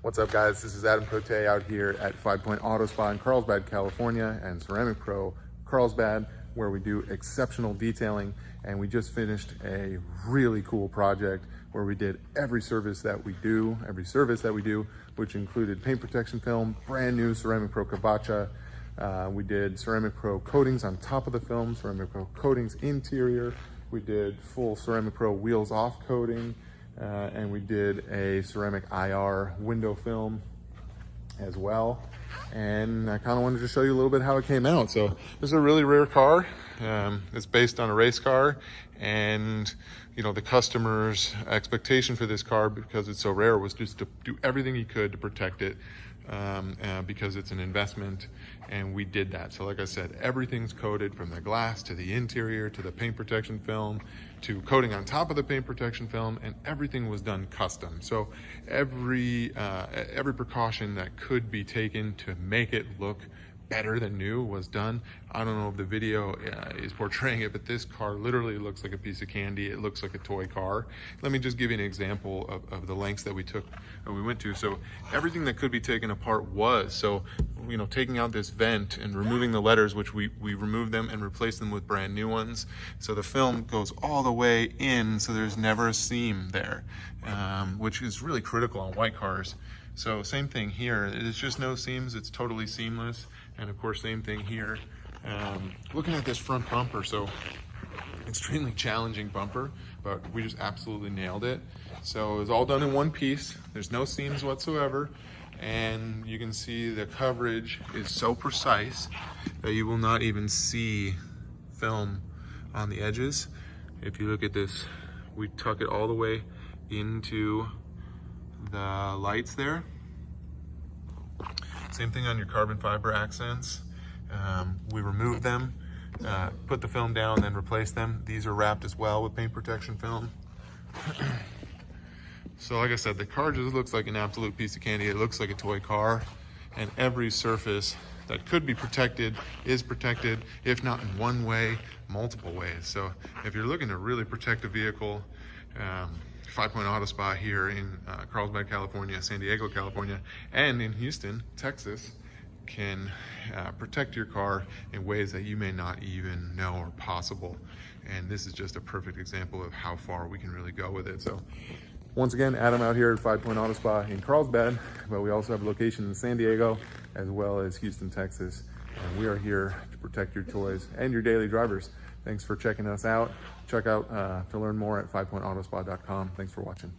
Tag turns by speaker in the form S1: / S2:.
S1: What's up, guys? This is Adam Cote out here at 5 Point Auto Spa in Carlsbad, California, and Ceramic Pro Carlsbad, where we do exceptional detailing. And we just finished a really cool project where we did every service that we do, which included paint protection film, brand new Ceramic Pro Cabacha. We did Ceramic Pro coatings on top of the film, Ceramic Pro coatings interior. We did full Ceramic Pro wheels off coating, and we did a ceramic IR window film as well. And I kind of wanted to show you a little bit how it came out. So this is a really rare car. It's based on a race car, and you know, the customer's expectation for this car, because it's so rare, was just to do everything he could to protect it, because it's an investment, and we did that. So like I said, everything's coated from the glass to the interior to the paint protection film to coating on top of the paint protection film, and everything was done custom. So every precaution that could be taken to make it look better than new was done. I don't know if the video is portraying it, but this car literally looks like a piece of candy. It looks like a toy car. Let me just give you an example of the lengths that we went to. So everything that could be taken apart was, so, you know, taking out this vent and removing the letters, which we removed them and replaced them with brand new ones. So the film goes all the way in, so there's never a seam there, which is really critical on white cars. So same thing here, it's just no seams, it's totally seamless. And of course, same thing here. Looking at this front bumper, so extremely challenging bumper, but we just absolutely nailed it. So it was all done in one piece. There's no seams whatsoever. And you can see the coverage is so precise that you will not even see film on the edges. If you look at this, we tuck it all the way into the lights there. Same thing on your carbon fiber accents. We removed them, put the film down, then replaced them. These are wrapped as well with paint protection film. So like I said, the car just looks like an absolute piece of candy. It looks like a toy car, and every surface that could be protected is protected, if not in one way, multiple ways. So if you're looking to really protect a vehicle, 5 Point Auto Spa here in Carlsbad, California, San Diego, California, and in Houston, Texas, can protect your car in ways that you may not even know are possible. And this is just a perfect example of how far we can really go with it. So once again, Adam out here at 5 Point Auto Spa in Carlsbad, but we also have a location in San Diego as well as Houston, Texas. And we are here to protect your toys and your daily drivers. Thanks for checking us out. Check out to learn more at 5pointautospa.com. Thanks for watching.